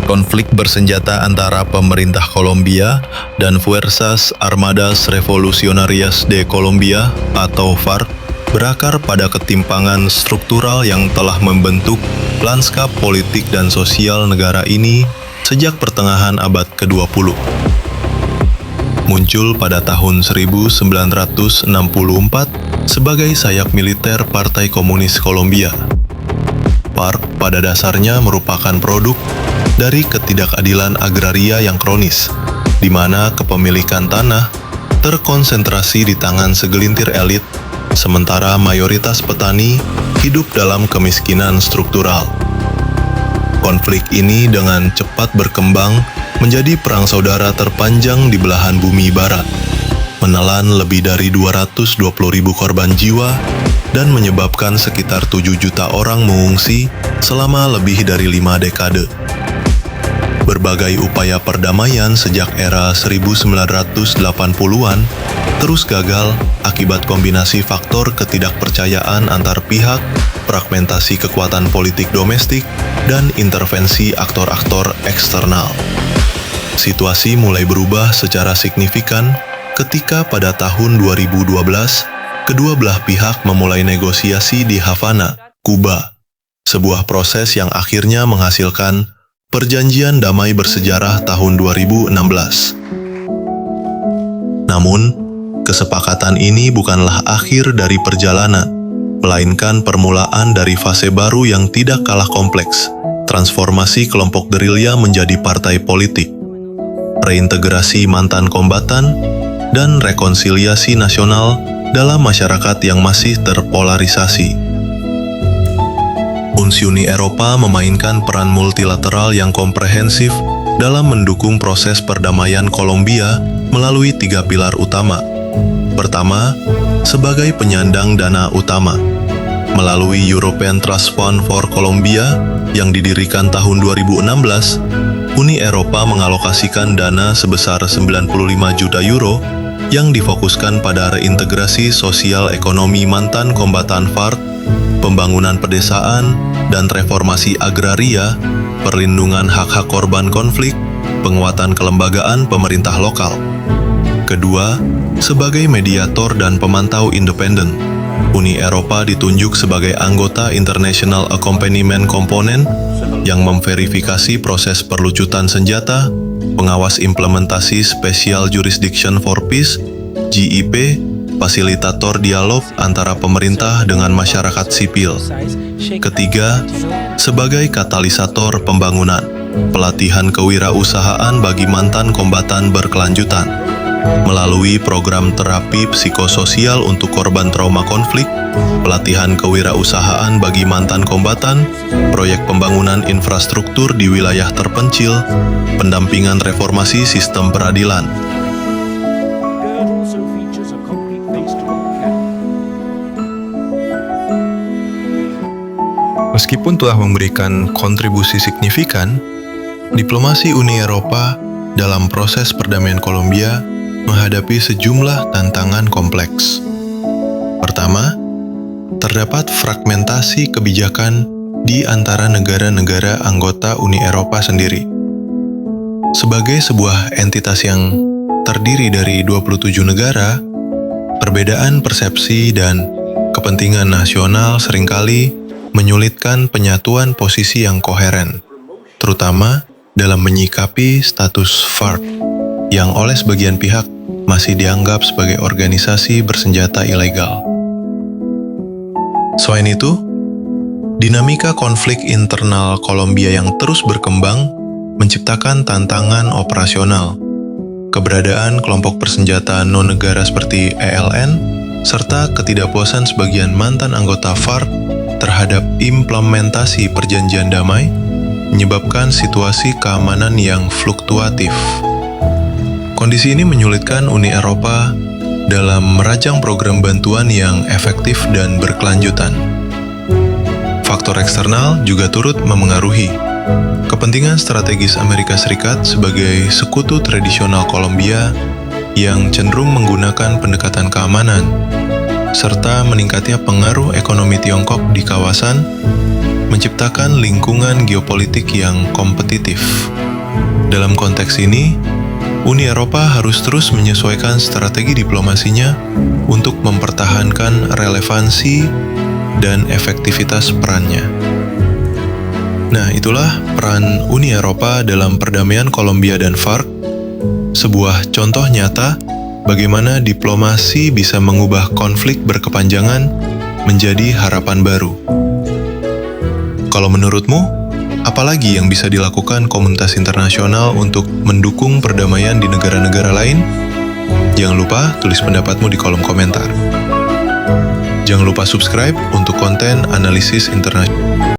Konflik bersenjata antara pemerintah Kolombia dan Fuerzas Armadas Revolucionarias de Colombia atau FARC berakar pada ketimpangan struktural yang telah membentuk lanskap politik dan sosial negara ini sejak pertengahan abad ke-20. Muncul pada tahun 1964 sebagai sayap militer Partai Komunis Kolombia. FARC pada dasarnya merupakan produk dari ketidakadilan agraria yang kronis, di mana kepemilikan tanah terkonsentrasi di tangan segelintir elit, sementara mayoritas petani hidup dalam kemiskinan struktural. Konflik ini dengan cepat berkembang menjadi perang saudara terpanjang di belahan bumi barat, menelan lebih dari 220.000 korban jiwa dan menyebabkan sekitar 7 juta orang mengungsi selama lebih dari 5 dekade. Berbagai upaya perdamaian sejak era 1980-an terus gagal akibat kombinasi faktor ketidakpercayaan antar pihak, fragmentasi kekuatan politik domestik, dan intervensi aktor-aktor eksternal. Situasi mulai berubah secara signifikan ketika pada tahun 2012, kedua belah pihak memulai negosiasi di Havana, Kuba, sebuah proses yang akhirnya menghasilkan Perjanjian Damai Bersejarah tahun 2016. Namun, kesepakatan ini bukanlah akhir dari perjalanan, melainkan permulaan dari fase baru yang tidak kalah kompleks, transformasi kelompok gerilya menjadi partai politik, reintegrasi mantan kombatan, dan rekonsiliasi nasional dalam masyarakat yang masih terpolarisasi. Uni Eropa memainkan peran multilateral yang komprehensif dalam mendukung proses perdamaian Kolombia melalui 3 pilar utama. Pertama, sebagai penyandang dana utama, melalui European Trust Fund for Colombia yang didirikan tahun 2016, Uni Eropa mengalokasikan dana sebesar 95 juta euro yang difokuskan pada reintegrasi sosial ekonomi mantan kombatan FARC, pembangunan pedesaan, dan reformasi agraria, perlindungan hak-hak korban konflik, penguatan kelembagaan pemerintah lokal. Kedua, sebagai mediator dan pemantau independen, Uni Eropa ditunjuk sebagai anggota International Accompaniment Component yang memverifikasi proses perlucutan senjata, pengawas implementasi Special Jurisdiction for Peace, GIP, fasilitator dialog antara pemerintah dengan masyarakat sipil. Ketiga, sebagai katalisator pembangunan, pelatihan kewirausahaan bagi mantan kombatan berkelanjutan, melalui program terapi psikososial untuk korban trauma konflik, pelatihan kewirausahaan bagi mantan kombatan, proyek pembangunan infrastruktur di wilayah terpencil, pendampingan reformasi sistem peradilan. Meskipun telah memberikan kontribusi signifikan, diplomasi Uni Eropa dalam proses perdamaian Kolombia menghadapi sejumlah tantangan kompleks. Pertama, terdapat fragmentasi kebijakan di antara negara-negara anggota Uni Eropa sendiri. Sebagai sebuah entitas yang terdiri dari 27 negara, perbedaan persepsi dan kepentingan nasional seringkali menyulitkan penyatuan posisi yang koheren, terutama dalam menyikapi status FARC yang oleh sebagian pihak masih dianggap sebagai organisasi bersenjata ilegal. Selain itu, dinamika konflik internal Kolombia yang terus berkembang menciptakan tantangan operasional. Keberadaan kelompok bersenjata non-negara seperti ELN, serta ketidakpuasan sebagian mantan anggota FARC terhadap implementasi perjanjian damai menyebabkan situasi keamanan yang fluktuatif. Kondisi ini menyulitkan Uni Eropa dalam merancang program bantuan yang efektif dan berkelanjutan. Faktor eksternal juga turut memengaruhi. Kepentingan strategis Amerika Serikat sebagai sekutu tradisional Kolombia yang cenderung menggunakan pendekatan keamanan, serta meningkatnya pengaruh ekonomi Tiongkok di kawasan menciptakan lingkungan geopolitik yang kompetitif. Dalam konteks ini, Uni Eropa harus terus menyesuaikan strategi diplomasinya untuk mempertahankan relevansi dan efektivitas perannya. Nah, itulah peran Uni Eropa dalam perdamaian Kolombia dan FARC, sebuah contoh nyata bagaimana diplomasi bisa mengubah konflik berkepanjangan menjadi harapan baru. Kalau menurutmu, apalagi yang bisa dilakukan komunitas internasional untuk mendukung perdamaian di negara-negara lain? Jangan lupa tulis pendapatmu di kolom komentar. Jangan lupa subscribe untuk konten analisis internasional.